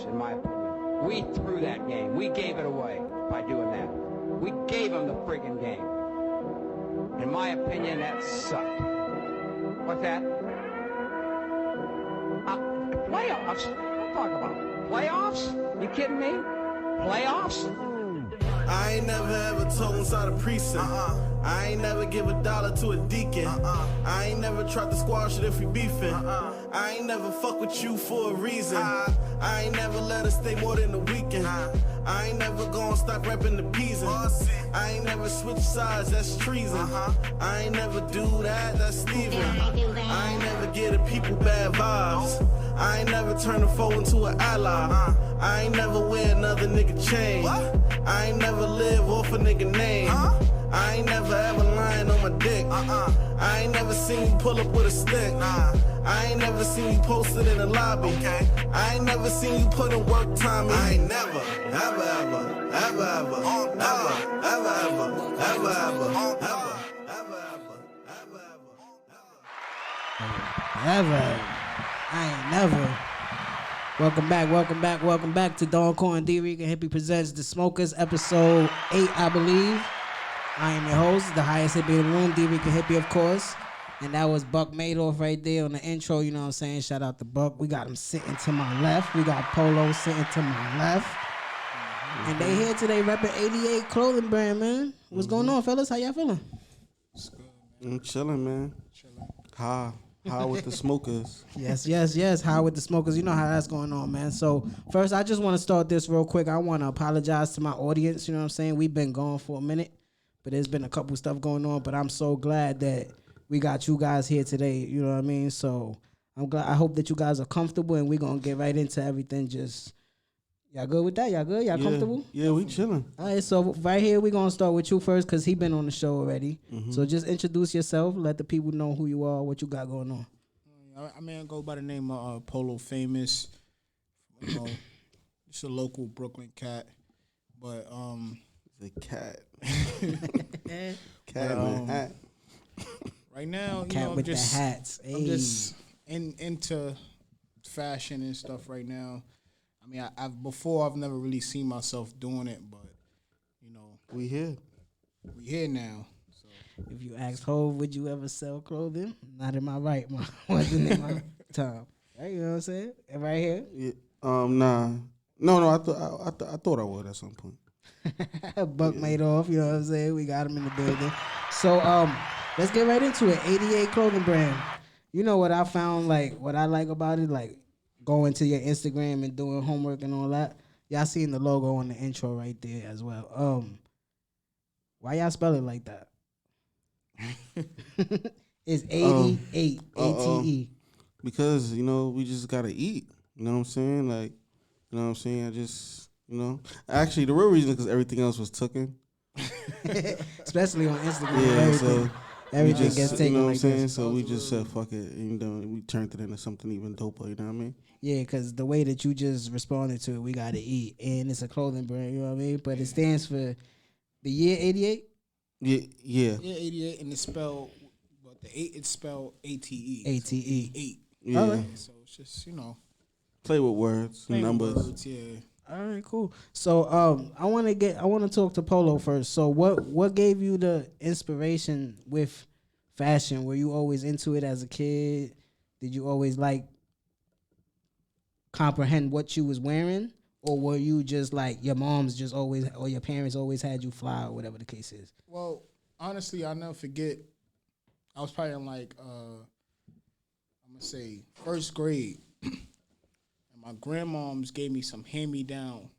in my opinion. We threw that game. We gave it away by doing that. We gave them the friggin' game. In my opinion, that sucked. What's that? Playoffs? What talk about? Playoffs? You kidding me? Playoffs? I ain't never ever told inside a precinct. I ain't never give $1 to a deacon. I ain't never tried to squash it if we beefing. I ain't never fuck with you for a reason. I ain't never let us stay more than a weekend. I ain't never gonna stop repping the peasant. I ain't never switch sides, that's treason. I ain't never do that, that's Steven. I ain't never give the people bad vibes. I ain't never turn a foe into an ally. I ain't never wear another nigga chain. I ain't never live off a nigga name. I ain't never ever lying on my dick. I ain't never seen you pull up with a stick. I ain't never seen you posted in the lobby. I ain't never seen you put in work time. I ain't never, ever, ever, ever, ever, ever, ever, ever, ever, ever, Ever. I ain't never. Welcome back to Don Corn D. Dricanhippie presents The Smokers, episode 8, I believe. I am your host, the highest hippie in the room, D. Dricanhippie, of course. And that was Buck Madoff right there on the intro, you know what I'm saying? Shout out to Buck. We got him sitting to my left. We got Polo sitting to my left. And they here today repping 88 clothing brand, man. What's going on, fellas? How y'all feeling? It's good, man. I'm chilling, man. High with the smokers. Yes. How with the smokers? You know how that's going on, man. So first, I just want to start this real quick. I want to apologize to my audience. You know what I'm saying? We've been gone for a minute, but there's been a couple stuff going on. But I'm so glad that we got you guys here today. You know what I mean? So I'm glad. I hope that you guys are comfortable, and we're gonna get right into everything. Just y'all good with that? Y'all good? Y'all comfortable? Yeah, we chilling. All right. So right here, we're gonna start with you first because he been on the show already. So just introduce yourself. Let the people know who you are, what you got going on. I mean, I go by the name of Polo Famous. You know, it's a local Brooklyn cat, but The cat. Cat in the hat. Right now, you Cat know, with the hats. I'm just into fashion and stuff right now. I mean, I've never really seen myself doing it, but you know, We here now. So If you asked Hov, would you ever sell clothing? Not in my right, wasn't in my time. Right, you know what I'm saying? And right here, Yeah. Nah. No. I thought I would at some point. Buck Madoff. You know what I'm saying? We got him in the building. So let's get right into it. 88 clothing brand. You know what I found? Like what I like about it, like going to your Instagram and doing homework and all that. Y'all seen the logo on the intro right there as well. Why y'all spell it like that? It's 88 ATE. Because, you know, we just gotta eat. You know what I'm saying? Like, you know what I'm saying? I just, you know. Actually, the real reason is because everything else was taken. Especially on Instagram. Yeah, so everything just, gets taken. you know what I'm like saying? this. So we just said, fuck it. And, you know, we turned it into something even doper, you know what I mean? Yeah, because the way that you just responded to it, we got to eat. And it's a clothing brand, you know what I mean? But it stands for the year 88? Yeah. yeah, 88, and it's spelled, but the 8 it's spelled ATE. ATE. So 8. Yeah. All right. So it's just, you know, Play with words, playing numbers. words, yeah. All right, cool. So I want to talk to Polo first. So what gave you the inspiration with fashion? Were you always into it as a kid? Did you always like comprehend what you was wearing? Or were you just like your mom's just always, or your parents always had you fly, or whatever the case is? Well, honestly, I'll never forget. I was probably in like, I'm going to say first grade. And my grandmoms gave me some hand-me-down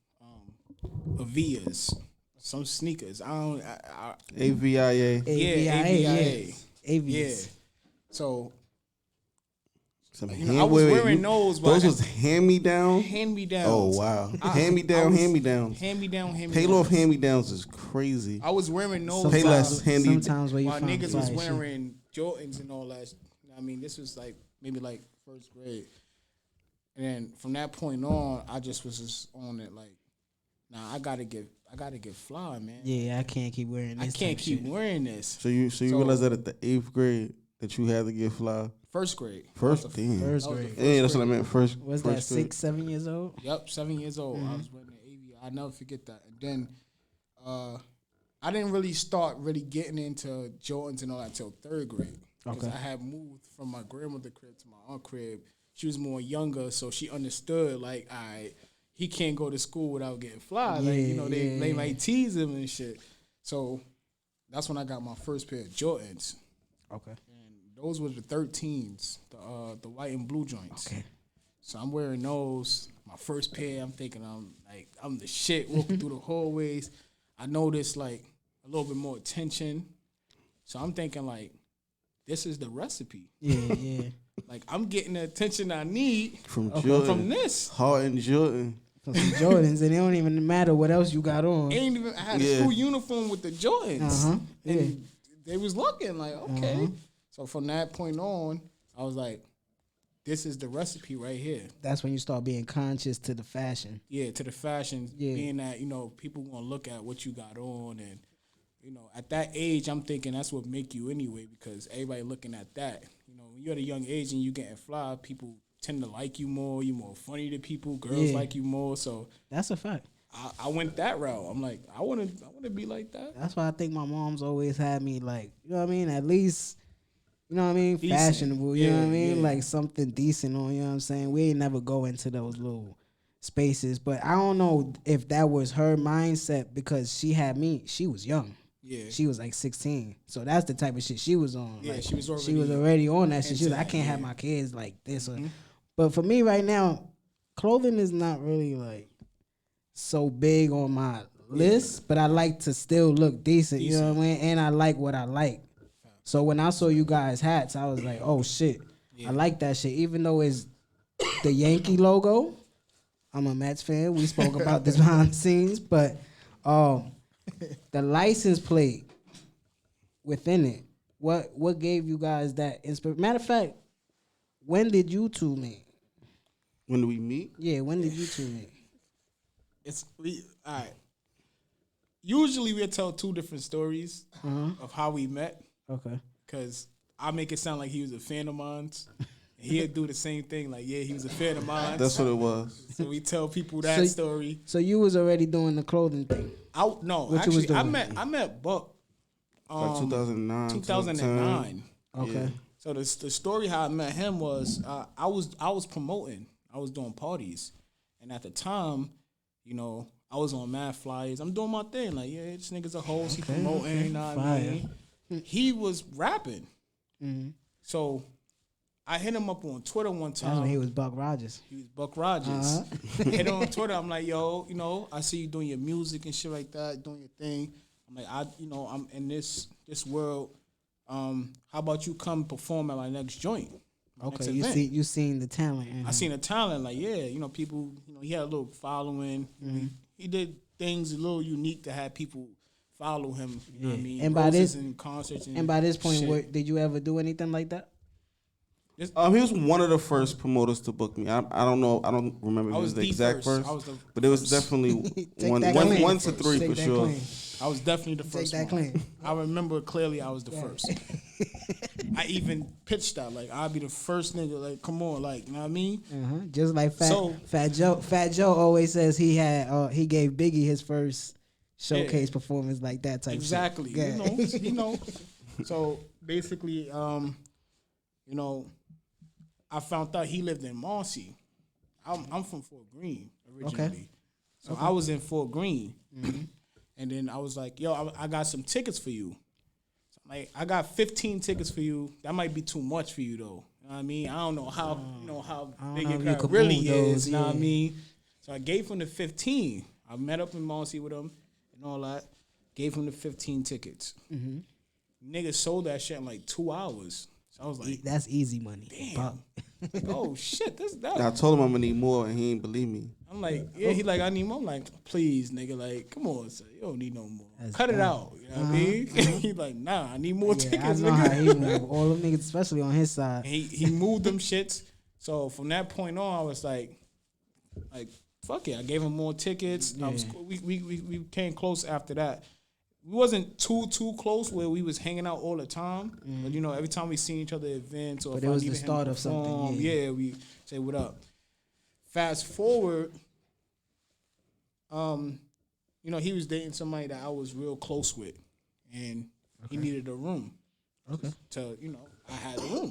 Avias, some sneakers. AVIA. AVIA. Yeah. So, Some you know, I was wearing those. But Those was hand-me-down? hand-me-downs. Oh, wow. Hand-me-downs. Hand-me-down. Payless hand-me-downs is crazy. I was wearing those. Payless handy. Sometimes where you While find niggas was fly shit. wearing Jordans and all that. I mean, this was like maybe like first grade. And then from that point on, I just was just on it like, nah, I gotta get fly, man. Yeah, I can't keep wearing this. I can't type keep shit. wearing this. So you realize that at the 8th grade that you had to get fly? First grade. First, damn. First grade. Yeah, that's what I meant. First. Was first that grade. 6, 7 years old? Yep, 7 years old. I was wearing the AV. I'll never forget that. And then I didn't really start getting into Jordans and all that until 3rd grade. Because I had moved from my grandmother's crib to my aunt's crib. She was more younger, so she understood, like, he can't go to school without getting fly. Yeah, Like, you know, they might tease him and shit. So that's when I got my first pair of Jordans. Okay. And those were the 13s, the white and blue joints. Okay. So I'm wearing those. My first pair, I'm thinking I'm the shit walking through the hallways. I noticed like a little bit more attention. So I'm thinking like, this is the recipe. Yeah. Like I'm getting the attention I need From Jordan. from this. Hard and Jordan. Some Jordans, and it don't even matter what else you got on. I had a school uniform with the Jordans. Yeah. And they was looking like, okay. So from that point on, I was like, this is the recipe right here. That's when you start being conscious to the fashion. Yeah, to the fashion, Yeah. being that, you know, people gonna look at what you got on, and you know, at that age, I'm thinking that's what make you anyway, because everybody looking at that. You know, when you're at a young age and you getting fly, people tend to like you more. You're more funny to people. Girls like you more. So That's a fact. I went that route. I'm like, I wanna be like that. That's why I think my mom's always had me like, you know what I mean? At least, you know what I mean? Decent. Fashionable, you know what I mean? Yeah. Like something decent on, you know what I'm saying? We ain't never go into those little spaces. But I don't know if that was her mindset, because she had me, she was young. Yeah. She was like 16. So that's the type of shit she was on. Yeah, like, she was already on that shit. She was like, I into can't that, have yeah. my kids like this. But for me right now, clothing is not really like so big on my list, but I like to still look decent, you know what I mean? And I like what I like. So when I saw you guys' hats, I was like, oh shit, I like that shit. Even though it's the Yankee logo, I'm a Mets fan. We spoke about this behind the scenes, but the license plate within it, what gave you guys that inspiration? Matter of fact, when did you two meet? When do we meet? Yeah, when did you two meet? All right. Usually we'll tell 2 different stories of how we met. Okay. Because I make it sound like he was a fan of mine. He'd do the same thing, like, yeah, he was a fan of mine. That's what it was. So we tell people that story. So you was already doing the clothing thing. What you was doing? I met Buck Like 2009. 2009. Okay. Yeah. So the story how I met him was I was promoting. I was doing parties. And at the time, you know, I was on mad flyers. I'm doing my thing. Like, yeah, this nigga's a host. He promoting, you know what I mean? He was rapping. So I hit him up on Twitter one time. That's when he was Buck Rogers. He was Buck Rogers. Hit him on Twitter. I'm like, yo, you know, I see you doing your music and shit like that, doing your thing. I'm like, I'm in this world. How about you come perform at my next joint? Okay, you seen the talent. I seen the talent. Like, yeah, you know, people. You know, he had a little following. He did things a little unique to have people follow him. You know what I mean? And by this, and concerts and by this point, shit. did you ever do anything like that? He was one of the first promoters to book me. I don't know. I don't remember if it was the exact first, but it was definitely one to 3 for sure. Claim. I was definitely the first Take that one. claim. I remember clearly I was the first. I even pitched that, like, I'll be the first nigga, like, come on, like, you know what I mean? Just like Fat Joe always says he gave Biggie his first showcase performance like that type exactly. Shit. You know. So basically, you know, I found out he lived in Marcy. I'm from Fort Greene originally. Okay. So I was in Fort Greene. And then I was like, yo, I got some tickets for you. So I'm like, I got 15 tickets for you. That might be too much for you, though. You know what I mean? I don't know how big your crowd really is. You know what I mean? So I gave him the 15. I met up in Marcy with him and all that. Gave him the 15 tickets. Niggas sold that shit in like 2 hours. So I was like, that's easy money. damn. Oh, shit. I told him I'm gonna need more, and he ain't believe me. I'm like, yeah, he like, I need more. I'm like, please, nigga, like, come on, sir. You don't need no more. That's Cut it dope. out. You know what I mean? He like, nah, I need more Yeah, I tickets, know nigga. how he move. All them niggas, especially on his side. And he moved them shits. So from that point on, I was like, fuck it. I gave him more tickets. Yeah. We came close after that. we wasn't too close where we was hanging out all the time. But you know, every time we seen each other at events or but if it was I the needed start him of something. yeah, we say what up. Fast forward, you know, he was dating somebody that I was real close with, and he needed a room. Okay. To you know, I had a room.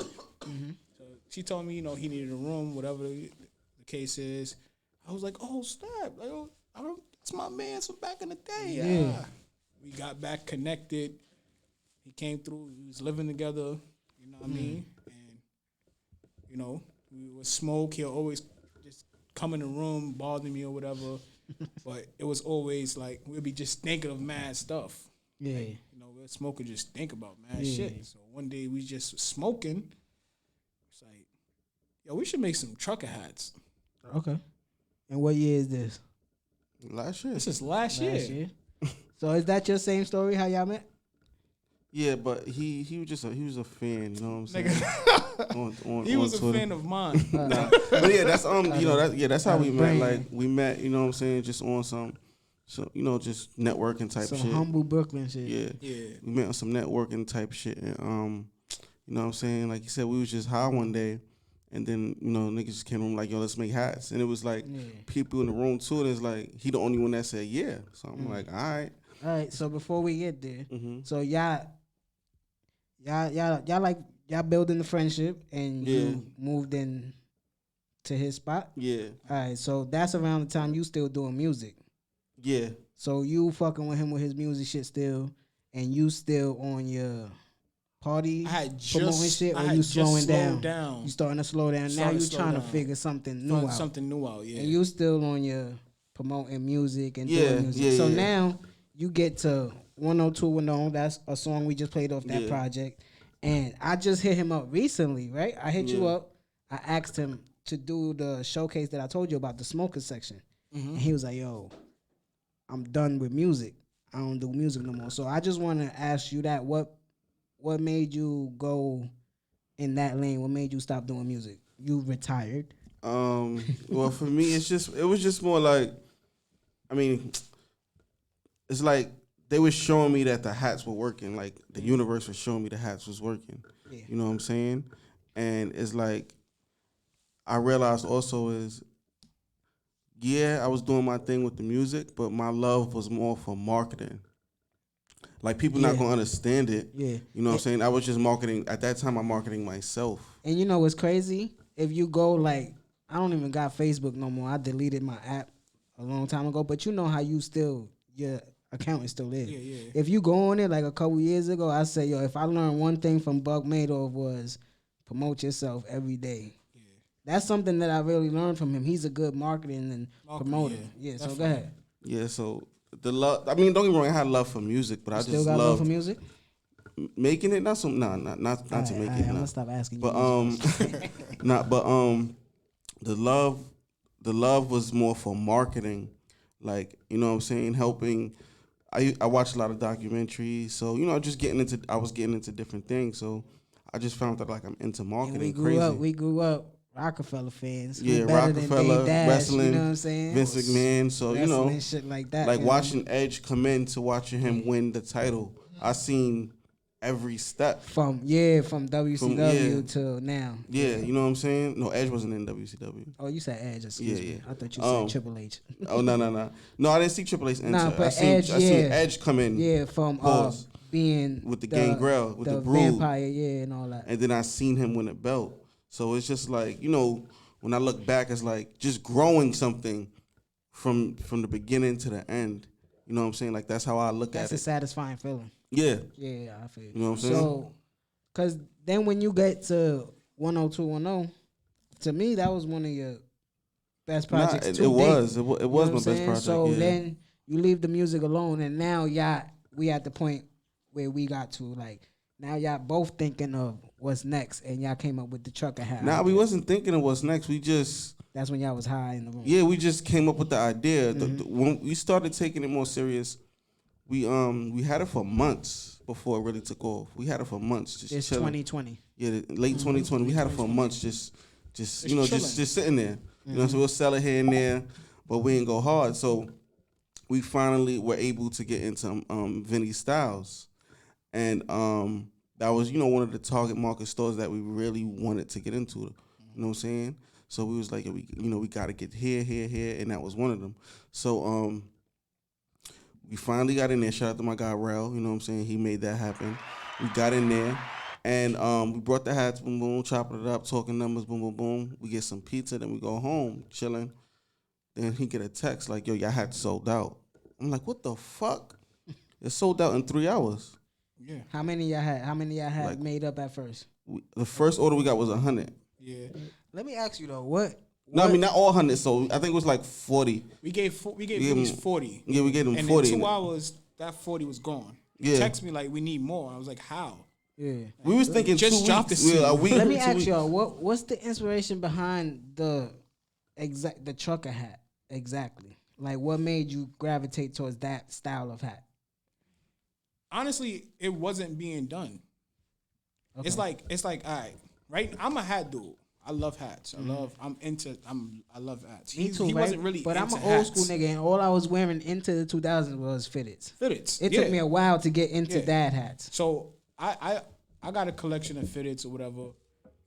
So she told me, you know, he needed a room, whatever the case is. I was like, oh snap, like, oh, it's my man from back in the day. Yeah. We got back connected. He came through. We was living together. You know what I mean? And you know, we would smoke. He'll always just come in the room, bother me or whatever. But it was always like we'd be just thinking of mad stuff. Yeah. Like, you know, we'd smoke and just think about mad shit. So one day we just smoking. It's like, yo, we should make some trucker hats. Okay. And what year is this? Last year. This is last year. So is that your same story? How y'all met? Yeah, but he was a fan. You know what I'm saying? He was on a fan of mine. Nah. But yeah, that's that's how we met. Like we met, you know what I'm saying, just on some you know, just networking type shit. Some humble Brooklyn shit. Yeah. We met on some networking type shit, and you know what I'm saying. Like you said, we was just high one day, and then you know niggas just came home like, yo, let's make hats, and it was like people in the room too. And it's like he the only one that said yeah. So I'm like, all right. So before we get there, so y'all building the friendship, and you moved in to his spot. Yeah. All right. So that's around the time you still doing music. Yeah. So you fucking with him with his music shit still, and you still on your party promoting shit, or you slowing down? You starting to slow down. Now you trying to figure something new out. Something new out, yeah. And you still on your promoting music and doing music. So now you get to 10210. That's a song we just played off that project. And I just hit him up recently, right? I hit you up. I asked him to do the showcase that I told you about, the smoker section. And he was like, yo, I'm done with music. I don't do music no more. So I just want to ask you that. What made you go in that lane? What made you stop doing music? You retired. Well, for me, it was just more like, I mean, it's like they were showing me that the hats were working. Like the universe was showing me the hats was working. Yeah. You know what I'm saying? And it's like I realized also is, yeah, I was doing my thing with the music, but my love was more for marketing. Like people not gonna understand it. Yeah. You know what I'm saying? I was just marketing at that time. I'm marketing myself. And you know what's crazy? If you go like, I don't even got Facebook no more. I deleted my app a long time ago. But you know how you still your account is still there. Yeah. If you go on it like a couple years ago, I say, yo, if I learned one thing from Buck Madoff was promote yourself every day. Yeah. That's something that I really learned from him. He's a good marketing and promoter. Yeah, so go ahead. Yeah, so the love. I mean, don't get me wrong. I had love for music, but I just still got love for music. Making it, not to make it. I'm gonna stop asking you. But the love was more for marketing, like, you know what I'm saying, helping. I watched a lot of documentaries, so you know, I was getting into different things, so I just found that like I'm into marketing. We grew up Rockefeller fans. Yeah, Rockefeller, wrestling, you know what I'm saying? Vince McMahon. So, you know, shit like that. Like watching Edge come in to watching him win the title. I seen every step. From WCW to now. Yeah, you know what I'm saying? No, Edge wasn't in WCW. Oh, you said Edge, excuse me. I thought you said Triple H. Oh, no. No, I didn't see Triple H enter. But I seen Edge come in. Yeah, from being with the Gangrel, with the brood. Vampire, and all that. And then I seen him win a belt. So it's just like, you know, when I look back, it's like just growing something from the beginning to the end. You know what I'm saying? Like, that's how I look at it. That's a satisfying feeling. Yeah. Yeah, I feel you. You know what I'm saying? So, because then when you get to 10210, to me, that was one of your best projects. It was my best project. So then you leave the music alone, and now we at the point where we got to, like, now y'all both thinking of what's next, and y'all came up with the trucker hat. Nah, we wasn't thinking of what's next. We just... That's when y'all was high in the room. Yeah, we just came up with the idea. When we started taking it more serious, we had it for months before it really took off. We had it for months, just it's chilling. 2020. Yeah, late 2020. We had it for months, just you know, just sitting there. You know, so we'll sell it here and there, but we ain't go hard. So we finally were able to get into Vinny Styles, and that was one of the target market stores that we really wanted to get into. You know what I'm saying? So we was like, we got to get here, and that was one of them. So we finally got in there. Shout out to my guy Rel. You know what I'm saying? He made that happen. We got in there, and we brought the hats, boom, boom, chopping it up, talking numbers, boom, boom, boom. We get some pizza, then we go home, chilling. Then he get a text like, yo, your hat sold out. I'm like, what the fuck? It sold out in 3 hours. Yeah. How many y'all had Like, made up at first? The first order we got was 100. Yeah. Let me ask you though, what? No, I mean not all 100. So I think it was like 40. We gave Vinny's 40. Yeah, we gave him and 40. And in 2 hours, that 40 was gone. He Yeah. texted me like, we need more. I was like, how? Yeah. We was thinking Just 2 drop weeks. the seed. A week. Let me 2 ask weeks. y'all, what's the inspiration behind the trucker hat exactly? Like, what made you gravitate towards that style of hat? Honestly, it wasn't being done. Okay. It's like, all right, I'm a hat dude. I love hats. I love hats. Me too, he right? wasn't really But I'm into an old hats. school nigga, and all I was wearing into the 2000s was fitteds. Fitteds. It yeah. took me a while to get into Yeah. dad hats. So I got a collection of fitteds or whatever.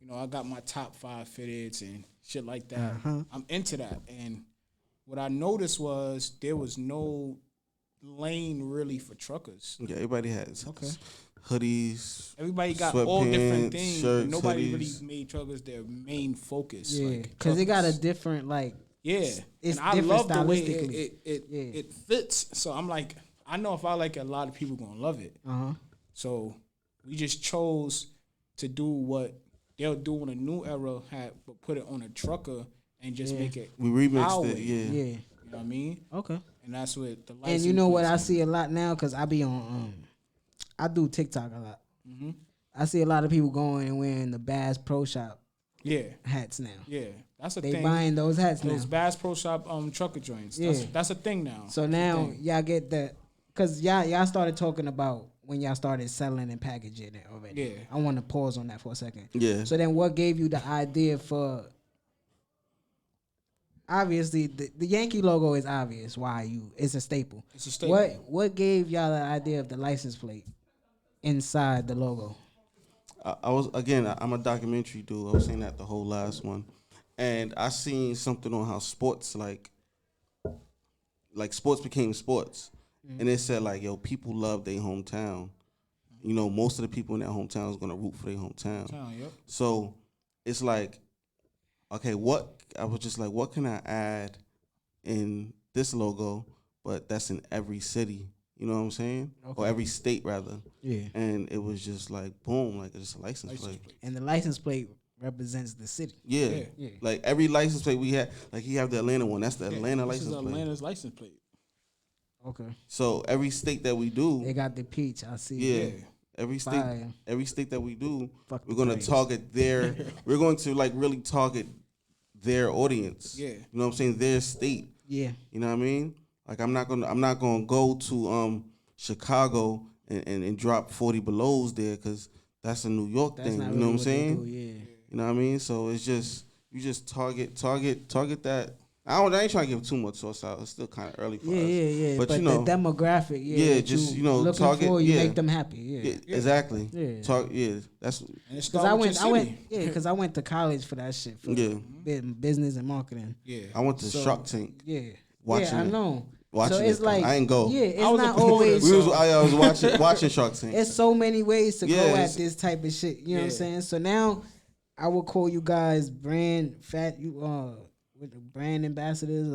You know, I got my top 5 fitteds and shit like that. Uh-huh. I'm into that. And what I noticed was there was no lane really for truckers. Yeah, everybody has Okay. hoodies. Everybody got all different sweatpants, things. shirts, and nobody hoodies. really made truckers their main focus. Yeah, like, because it got a truckers. different like. Yeah, it's and I different love the way stylistically. it fits. So I'm like, I know if I like it, a lot of people gonna love it. So we just chose to do what they'll do on a new era hat, but put it on a trucker and just make it. We remixed our it. way. Yeah. Yeah. You know what I mean? Okay. And that's what the And you know what I license see a lot now, because I be on I do TikTok a lot. Mm-hmm. I see a lot of people going and wearing the Bass Pro Shop Yeah, hats now. yeah, that's a They thing. buying those hats now. Those Bass Pro Shop trucker joints. Yeah. That's a thing now. So That's a now thing. y'all get the, because y'all started talking about when y'all started selling and packaging it already. Yeah. I want to pause on that for a second. Yeah. So then what gave you the idea for, obviously the Yankee logo is obvious why it's a staple. It's a staple. What gave y'all the idea of the license plate inside the logo? I'm a documentary dude. I was saying that the whole last one. And I seen something on how sports like sports became sports. And it said like, yo, people love their hometown. You know, most of the people in that hometown is gonna root for their hometown. Yep. So it's like, okay, I was just like, what can I add in this logo, but that's in every city? You know what I'm saying? Okay. Or every state rather. Yeah. And it was just like boom, like it's a license plate. And the license plate represents the city. Yeah. Yeah. Like every license plate we had, like he have the Atlanta one. That's the Atlanta This license is plate. Atlanta's license plate. Okay. So every state that we do, They got the peach. I see. yeah. Every Fire. state that we do, Fuck we're the gonna grapes. target their we're going to like really target their audience. Yeah. You know what I'm saying? Their state. Yeah. You know what I mean? Like I'm not gonna go to Chicago and drop 40 belows there because that's a New York That's thing. not You know really what I'm saying? they do, yeah. You know what I mean? So it's just you just target that. I ain't trying to give too much sauce out. It's still kind of early for us. Yeah. But, But you know, the demographic, yeah, that just, you know, looking target- for, you yeah. make them happy. Yeah. yeah, exactly. Yeah. That's And it Cause started I with your went, city. because I went to college for that shit, for Yeah. business and marketing. Yeah. I went to So, Shark Tank. Yeah, Watching I it. know. Watching so it's it. like I ain't go. Yeah, it's I was a not promoter, always. so- I was watching Shark Tank. It's so many ways to Yeah, go at it's- this type of shit. You know what I'm Yeah. saying? So now I would call you guys brand ambassadors,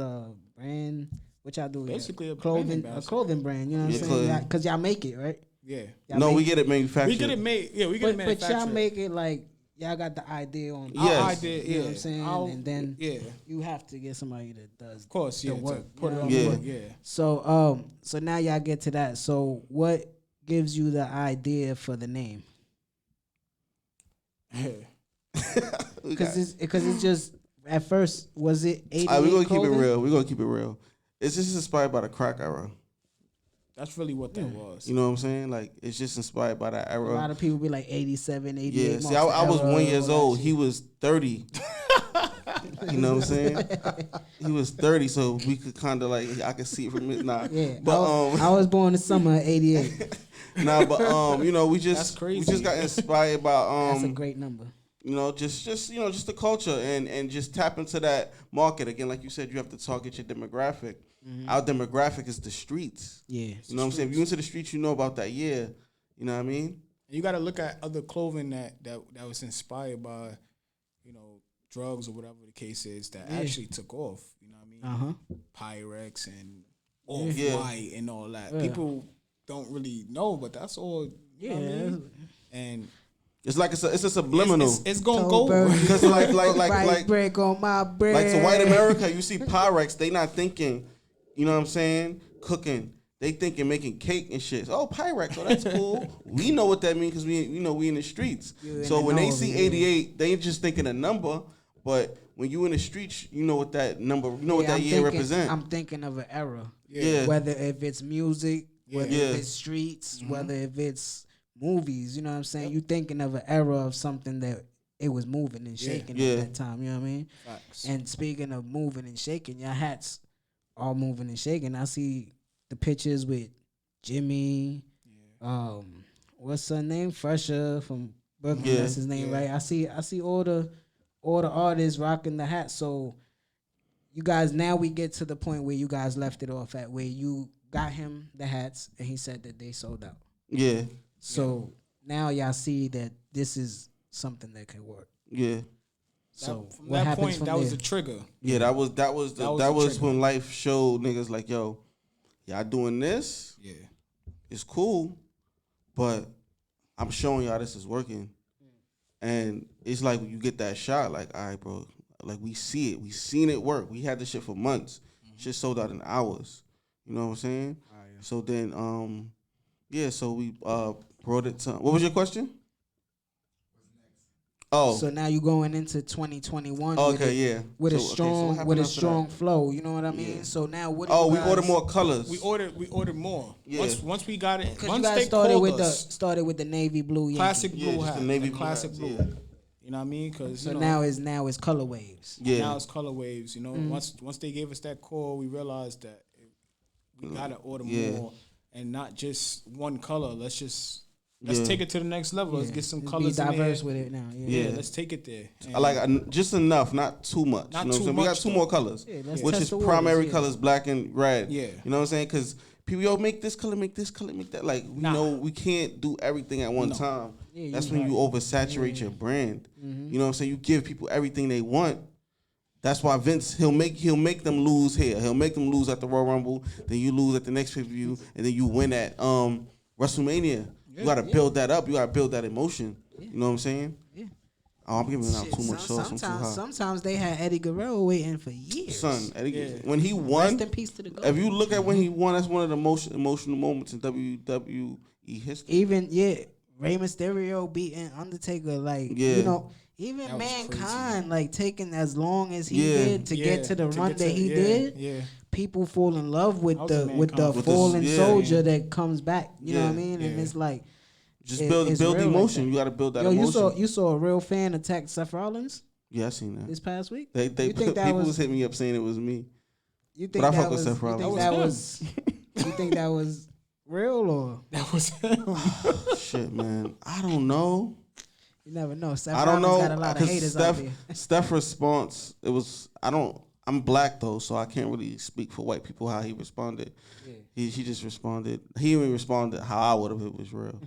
brand. What y'all do? Basically a brand clothing, ambassador. clothing brand. You know what Yeah, I'm saying? clothing. Because y'all make it, right? Yeah. Y'all No, make we get it manufactured. We get it made. Yeah, we get it But manufactured. y'all make it like y'all got the idea on. Yeah. Yes. Our idea, You know what I'm yeah. saying? And then yeah. you have to get somebody that does. Of course, yeah. the work, To put you it know on what I the mean? work, yeah. So now y'all get to that. So what gives you the idea for the name? Because it's just at first was it 88 We're gonna keep it clothing? real. We're gonna keep it real. It's just inspired by the crack era. That's really what that was. You know what I'm saying? Like it's just inspired by that A era. lot of people be like 87, 88. Yeah. See, I was 1 year old. He was 30. You know what I'm saying? He was 30, so we could kind of like I could see it from it. Nah, Yeah, but I was born the summer of '88. nah, but you know, we That's just crazy. got inspired by That's a great number. you know, just you know, just the culture and just tap into that market again. Like you said, you have to target your demographic. Our demographic is the streets. Yeah, You know what I'm saying? If you into the streets, you know about that. Yeah, you know what I mean? You got to look at other clothing that was inspired by, you know, drugs or whatever the case is that actually took off. You know what I mean? Pyrex and Off-White and all that. Yeah. People don't really know, but that's all. You know what I mean? And It's like it's a subliminal. it's gonna go. Because like break on my bread. Like to white America, you see Pyrex, they not thinking, you know what I'm saying, cooking. They thinking making cake and shit. Oh, Pyrex, oh that's cool. We know what that means because we in the streets. So when they see 88, they ain't just thinking a number, but when you in the streets, you know what that number, you know what that year represents. I'm thinking of an era. Yeah. Whether if it's music, whether Yeah. if it's streets, whether if it's movies, you know what I'm saying? You thinking of an era of something that it was moving and shaking at that time, you know what I mean? Facts. And speaking of moving and shaking, your hats all moving and shaking. I see the pictures with Jimmy, what's her name? Fresher from Brooklyn. Yeah. That's his name, right? I see all the artists rocking the hats. So you guys, now we get to the point where you guys left it off at, where you got him the hats and he said that they sold out. Yeah. So now y'all see that this is something that can work. Yeah. So From what that happens point, from that there? was the trigger. Yeah, that was That was the when life showed niggas like, yo, y'all doing this, Yeah. it's cool, but I'm showing y'all this is working. And it's like when you get that shot, like, all right, bro, like we see it. We seen it work. We had this shit for months. Shit sold out in hours. You know what I'm saying? So then, so we brought it to, what was your question? Oh. So now you going into 2021 Okay, with a So, okay, so what strong happened after strong that? flow, you know what I mean? Yeah. So now what Oh, do we you guys, ordered more colors. We ordered more. Yeah. Once we got it, Because you once guys they called us, started with the navy blue Yankee. classic Yeah, blue just hat, the navy the blue classic hats, blue. yeah. You know what I mean? Because So now it's color waves. Yeah. now it's color waves. You know, once they gave us that call, we realized that we gotta order more and not just one color. Let's take it to the next level. Let's get some Just colors be in diverse there. with it now. Yeah, let's take it there. I like just enough, not too much. Not you know what I'm too saying? We got much, two though. more colors, Yeah, let's which test is the waters, primary yeah. colors, black and red. Yeah. You know what I'm saying? Because people, yo, make this color, make this color, make that. Like, we know we can't do everything at one time. Yeah, That's you're when you oversaturate your brand. You know what I'm saying? You give people everything they want. That's why Vince, he'll make them lose here. He'll make them lose at the Royal Rumble. Then you lose at the next pay-per-view. And then you win at WrestleMania. You got to build that up. You got to build that emotion. You know what I'm saying? Yeah. Oh, I'm giving out Shit, too much sauce. I'm too hot. sometimes they had Eddie Guerrero waiting for years. Son, Eddie, when he won, Rest in peace to the GOAT. if you look at when he won, that's one of the most emotional moments in WWE history. Even Rey Mysterio beating Undertaker, like Yeah. you know, even That was Mankind, like taking as long as he Yeah. did to get to the run get that to- he yeah, did. Yeah. People fall in love with I was the a with the Mankind. With fallen this- yeah. soldier that comes back. You know what I Yeah. mean? And Yeah. it's like Just it- build it's the real like emotion. that. You got to build that Yo, emotion. you saw a real fan attack Seth Rollins Yeah, I seen that. this past week. They you think that people was was hitting me up saying it was me. you think I that fuck with was Seth you Rollins. think That that was was you think that was real or That was him. Shit, man. I don't know. you never know. Seth I don't Rollins know. got a lot of 'cause haters out there. Steph's response, it was, I'm black though, so I can't really speak for white people how he responded. He just responded. He even responded how I would have if it was real.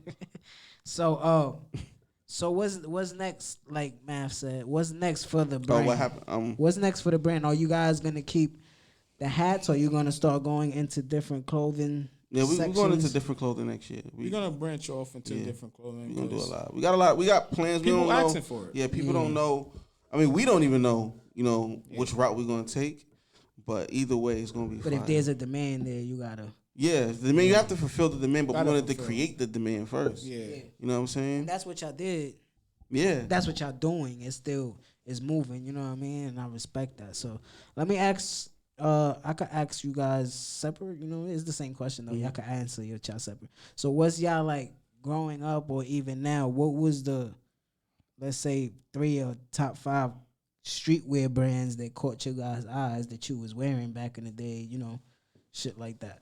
So what's next? Like Math said, what's next for the Oh, brand? what happened? What's next for the brand? Are you guys gonna keep the hats, or are you gonna start going into different clothing? Yeah, we're going into sections? different clothing next year. We're gonna branch off into Yeah. different clothing. We're gonna do a 'cause lot. We got a lot. We got plans. People we don't know. asking for it. Yeah, people don't know. I mean, we don't even know. You know which route we're gonna take. But either way, it's gonna be. But fire. if there's a demand there, you gotta. Yeah, the demand, you have to fulfill the demand, but we Gotta wanted to fulfill. create the demand first. Yeah. You know what I'm saying? And that's what y'all did. Yeah. That's what y'all doing. It's moving. You know what I mean? And I respect that. So let me ask. I could ask you guys separate. You know, it's the same question though. Y'all could answer your child separate. So what's y'all like growing up or even now? What was the, let's say, 3 or top 5 streetwear brands that caught your guys' eyes that you was wearing back in the day, shit like that.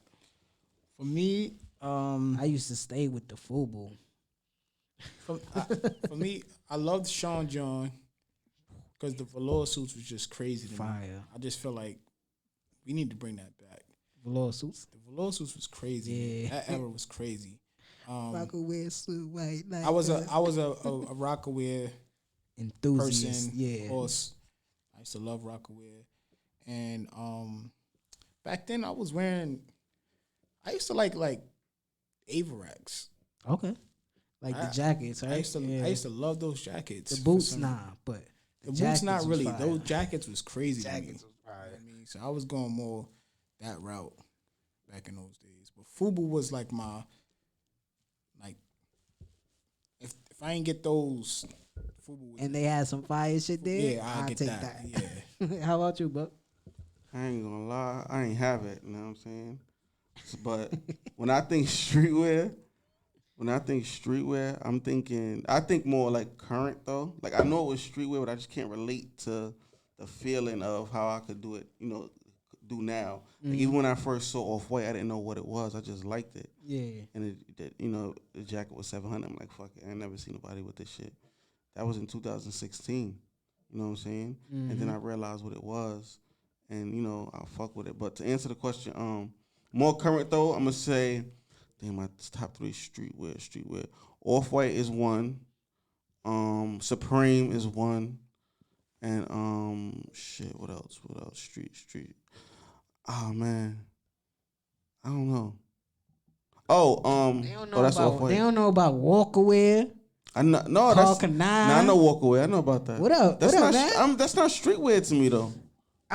For me, I used to stay with the FUBU. for me, I loved Sean John because the velour suits was just crazy to me. Fire. I just feel like we need to bring that back. Velour suits? The velour suits was crazy. Yeah. That era was crazy. Rockaway suit, white. I was a Rockaway enthusiast. person. Yeah. Of course, I used to love Rockaway, and back then I used to like Avirex. Okay. Like the jackets, right? I used to love those jackets. The boots, but the boots not really. fire. Those jackets was crazy. Jackets to me. was fire. I mean, so I was going more that route back in those days. But FUBU was like my if I ain't get those FUBU was and they had some fire shit there. yeah, I'll get take that. Yeah. How about you, Buck? I ain't gonna lie, I ain't have it. You know what I'm saying? But when I think streetwear, I think more like current though. Like I know it was streetwear, but I just can't relate to the feeling of how I could do it. Do now. Like even when I first saw Off-White, I didn't know what it was. I just liked it. Yeah. And the jacket was $700. I'm like, fuck it. I ain't never seen nobody with this shit. That was in 2016. You know what I'm saying? And then I realized what it was, and I'll fuck with it. But to answer the question, more current though, I'm gonna say, my top 3 streetwear. Off-White is one. Supreme is one. And what else? Street. Oh man, I don't know. That's Off-White. They don't know about Walkaway. I know. No, I know Walkaway. I know about that. What up? That's what not. up, man? That's not streetwear to me though.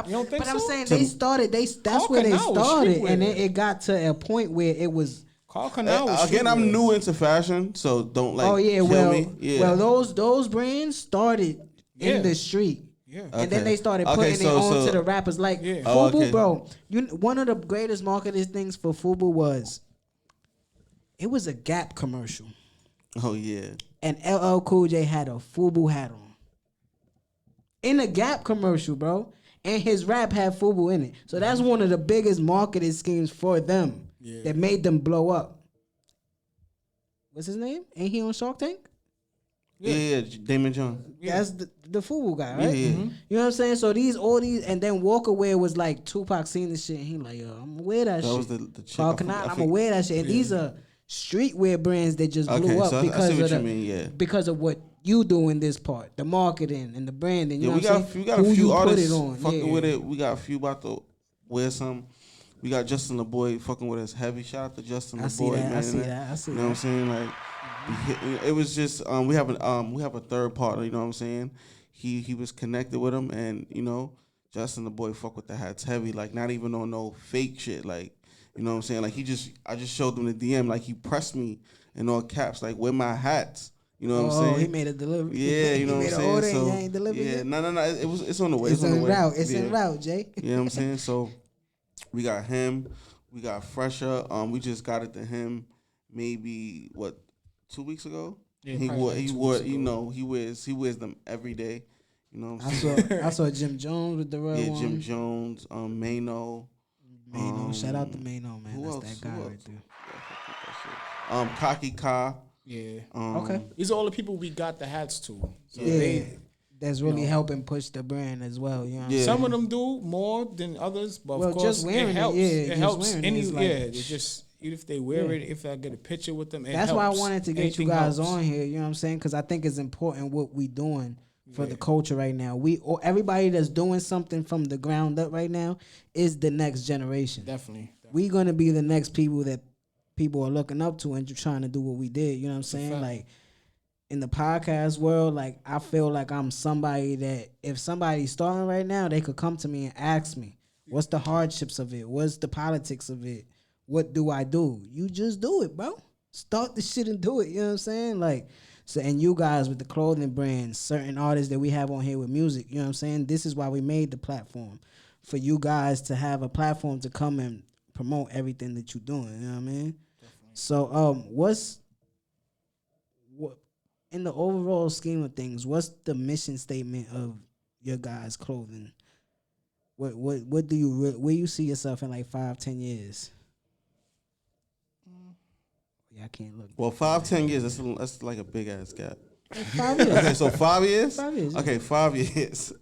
You don't think but I'm so? saying they started. That's where they Canal was started, streetwear. and it got to a point where it was. Carl Canal was Again, I'm streetwear. new into fashion, so don't Oh yeah, kill me. Yeah. well those brands started in the street. Yeah. And then Okay. they started Okay, putting it on so- to the rappers. Like Yeah. Oh, FUBU, okay. bro. One of the greatest marketing things for FUBU was it was a Gap commercial, Oh yeah. and LL Cool J had a FUBU hat on in a Gap commercial, bro. And his rap had FUBU in it. So that's one of the biggest marketing schemes for them that made them blow up. What's his name? Ain't he on Shark Tank? Yeah, Damon Jones. That's the FUBU guy, right? Yeah. You know what I'm saying? So all these, and then Walkaway was like Tupac seen this shit, and he like, yo, I'm gonna wear that shit. That was the chick. Carl I Canal, I'm forget- gonna wear that shit. And these are streetwear brands that just blew Okay, up so I because see of what you mean. Yeah. because of what you do in this part, the marketing and the branding. You Yeah, know we what I'm got saying? we got a Who few you artists put it on. fucking yeah. with it. We got a few about to wear some. We got Justin the Boy fucking with us heavy. Shout out to Justin I the see Boy, that. man. I see that. I see You know what I'm that. saying? Like it was just we have a third partner. You know what I'm saying? He was connected with him, and Justin the Boy fuck with the hats heavy. Like not even on no fake shit. Like you know what I'm saying? Like I just showed him the DM. Like he pressed me in all caps. Like where my hats. You know what I'm saying? He made a delivery. Yeah, you know he what I'm made an order saying. and So you ain't delivered yeah, yet? no. It's on the way. It's on the en way. route. It's Yeah. en route, Jay. You know what I'm saying? So we got him, we got Fresher. We just got it to him maybe 2 weeks ago. Yeah, he probably wore like he 2 wore weeks you ago. know, he wears them every day. You know what I'm saying? I saw Jim Jones with the red Yeah, one. Jim Jones, Mano. Shout out to Mano, man. Who That's else? that guy Who right else? there. Kaki Ka. Yeah. Okay. These are all the people we got the hats to. So Yeah. That's really know. helping push the brand as well. You know what I'm Yeah. saying? some of them do more than others, but Well, of course just wearing it it, helps. yeah, It just helps wearing it any is like- it just even if they wear it, if I get a picture with them, it That's why I helps. wanted to get Anything you guys helps. on here. You know what I'm saying? Because I think it's important what we doing for the culture right now. Everybody that's doing something from the ground up right now is the next generation. Definitely. We gonna be the next people that people are looking up to and trying to do what we did. You know what I'm saying? fact. Like in the podcast world, like I feel like I'm somebody that if somebody's starting right now, they could come to me and ask me, what's the hardships of it? What's the politics of it? What do I do? You just do it, bro. Start the shit and do it. You know what I'm saying? Like, so, and you guys with the clothing brands, certain artists that we have on here with music, you know what I'm saying? This is why we made the platform. For you guys to have a platform to come and promote everything that you're doing. You know what I mean? Definitely. So, what in the overall scheme of things, what's the mission statement of your guys' clothing? What do you where you see yourself in like 5-10 years? Yeah, I can't look. Well, 5-10 years. That's like a big ass gap. 5 years. Okay, so 5 years. 5 years. Okay, 5 years.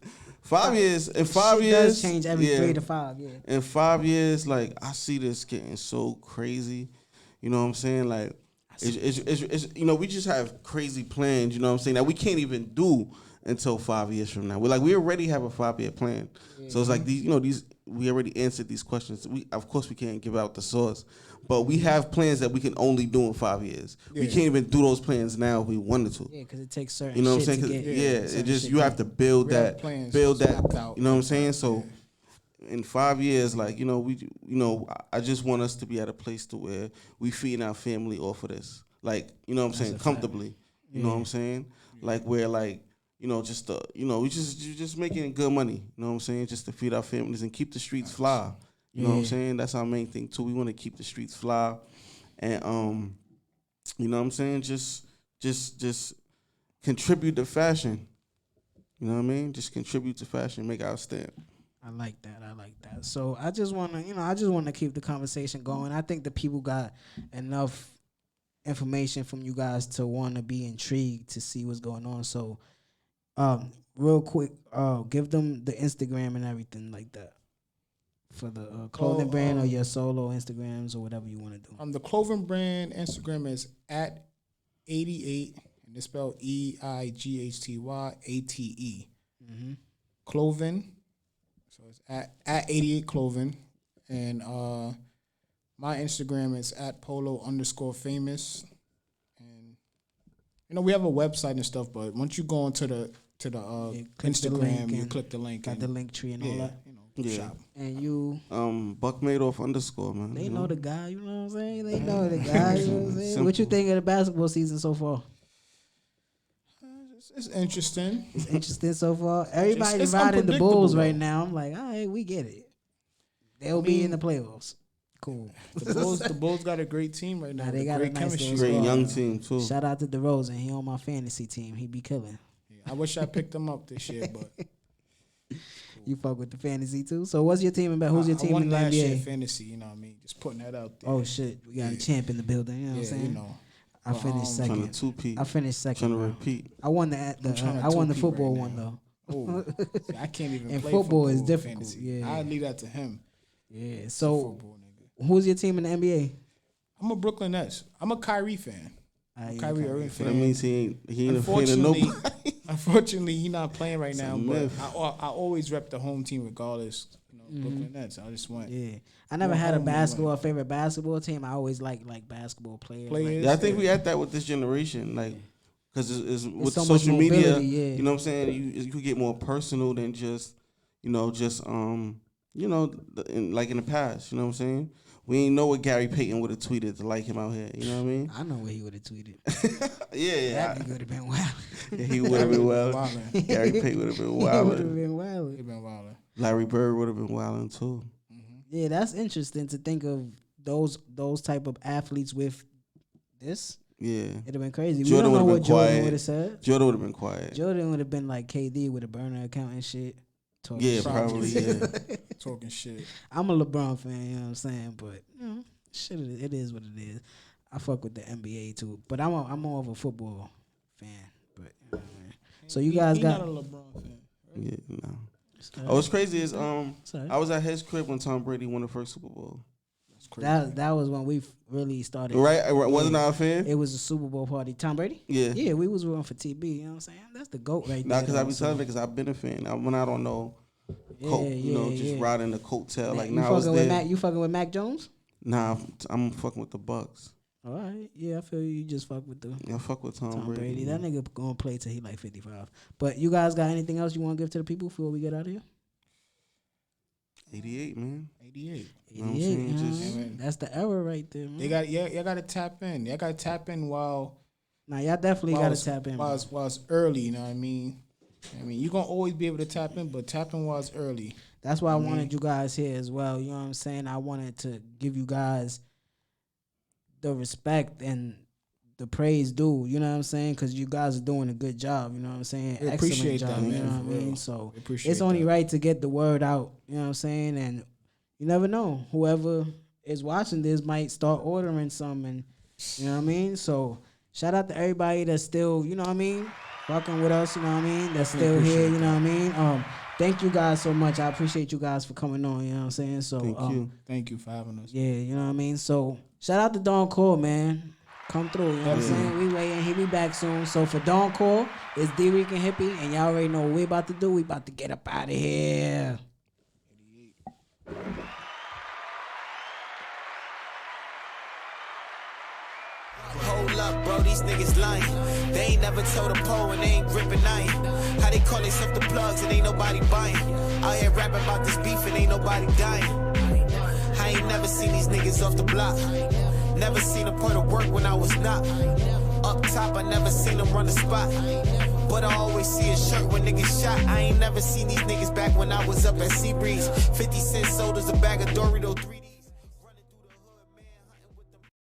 5 years. In Shit 5 years, does change every 3 to 5. Yeah. In 5 years, like I see this getting so crazy. You know what I'm saying? Like it's you know, we just have crazy plans. You know what I'm saying, that we can't even do until 5 years from now. We already have a 5-year plan. So it's like these we already answered these questions. We of course we can't give out the source, but we have plans that we can only do in 5 years. Yeah. We can't even do those plans now if we wanted to. Yeah, because it takes certain. You know what I'm saying? It just you have to build that. Out. You know what I'm saying? So in 5 years, like I just want us to be at a place to where we feeding our family off of this. Like, you know what I'm saying, comfortably. You know what I'm saying? Like where like, we just making good money, you know what I'm saying, just to feed our families and keep the streets fly. You know what I'm saying? That's our main thing too. We want to keep the streets fly, and you know what I'm saying, just contribute to fashion. You know what I mean? Just contribute to fashion, make our stamp. I like that. So I just wanna keep the conversation going. I think the people got enough information from you guys to want to be intrigued to see what's going on. So real quick, give them the Instagram and everything like that for the clothing brand or your solo Instagrams or whatever you want to do. The clothing brand Instagram is at 88, and it's spelled EIGHTYATE. Mm-hmm. Clothing. So it's at 88 Clothing, and my Instagram is at Polo_famous, and we have a website and stuff. But once you go into the Instagram, you click the link. Got the link tree and all that. Shop. And you, Buck Madoff _ man. They know the guy. You know what I'm saying? They know the guy. You know what I'm saying? Simple. What you think of the basketball season so far? It's interesting. It's interesting so far. Everybody's riding the Bulls right now. I'm like, all right, we get it. They'll be in the playoffs. Cool. The Bulls got a great team right now. Nah, they got great a nice chemistry. Great young team too. Shout out to DeRozan. He on my fantasy team. He be killing. Yeah, I wish I picked him up this year, but you fuck with the fantasy too. So what's your team about? Who's your team in the last NBA? year fantasy, you know what I mean? Just putting that out there. Oh shit, we got a champ in the building. You know what I'm saying? You know. I finished second. I finished second. Trying to repeat. I won the football one though. Oh, see, I can't even. And play football is difficult. Fantasy. Yeah, I leave that to him. Yeah. So, who's your team in the NBA? I'm a Brooklyn Nets. I'm a Kyrie fan. Kyrie Irving fan. That means he ain't a fan of nobody. Unfortunately, he's not playing right now. But I always rep the home team regardless. Brooklyn Nets. I just went. Yeah, I never had a favorite basketball team. I always like basketball players. Yeah, I think we had that with this generation, like, because it's with so social media. Yeah. You know what I'm saying? You could get more personal than just in the past. You know what I'm saying? We ain't know what Gary Payton would have tweeted to like him out here. You know what I mean? I know what he would have tweeted. yeah. That would have been wild. Yeah, he would have been wild. Gary Payton would have been wild. He would have been wild. He'd been wild. Larry Bird would have been wilding too. Mm-hmm. Yeah, that's interesting to think of those type of athletes with this. Yeah, it'd have been crazy. Jordan we don't know what quiet. Jordan would have said. Jordan would have been quiet. Jordan would have been like KD with a burner account and shit. Probably. Yeah, talking shit. I'm a LeBron fan, you know what I'm saying, but shit, it is what it is. I fuck with the NBA too, but I'm more of a football fan. But you know what I mean? So you guys got not a LeBron fan. Right? Yeah, no. What's crazy is I was at his crib when Tom Brady won the first Super Bowl. That's crazy. That was when we really started. Right? Wasn't I a fan? It was a Super Bowl party. Tom Brady? Yeah. Yeah, we was rooting for TB. You know what I'm saying? That's the GOAT right there. Nah, because I be telling it because I've been a fan. When I don't know, riding the coattail. Like now, you fucking with Mac Jones? Nah, I'm fucking with the Bucks. All right, yeah, I feel you just fuck with I fuck with Tom Brady. That nigga gonna play till he like 55. But you guys got anything else you want to give to the people before we get out of here? 88, man. 88. 88. That's the era right there, man. Y'all gotta tap in. Y'all gotta tap in while. Nah, y'all definitely gotta tap in. While it's early, you know what I mean? You're gonna always be able to tap in, but tap in while it's early. That's why I wanted you guys here as well. You know what I'm saying? I wanted to give you guys the respect and the praise due. You know what I'm saying? Because you guys are doing a good job. You know what I'm saying? We Excellent appreciate job. that, man, You know what for I mean? real. So We appreciate it's only that. right to get the word out. You know what I'm saying? And you never know. Whoever is watching this might start ordering some, and you know what I mean? So shout out to everybody that's still, you know what I mean, fucking with us, you know what I mean, that's still here, you know what I mean? Thank you guys so much. I appreciate you guys for coming on, you know what I'm saying? So Thank you for having us. yeah, you know what I mean? So shout out to Don Cole, man. Come through, you know what I'm saying? We waiting, he be back soon. So for Don Cole, it's Dricanhippie, and y'all already know what we about to do. We about to get up out of here. Hold up, bro, these niggas lying. They ain't never told a pole and they ain't gripping iron. How they call themselves the plugs and ain't nobody buying. Out here rapping about this beef and ain't nobody dying. I ain't never seen these niggas off the block. Never seen them put to work when I was not. Up top, I never seen them run the spot. But I always see a shirt when niggas shot. I ain't never seen these niggas back when I was up at Seabreeze. 50 cents sold us a bag of Dorito 3D.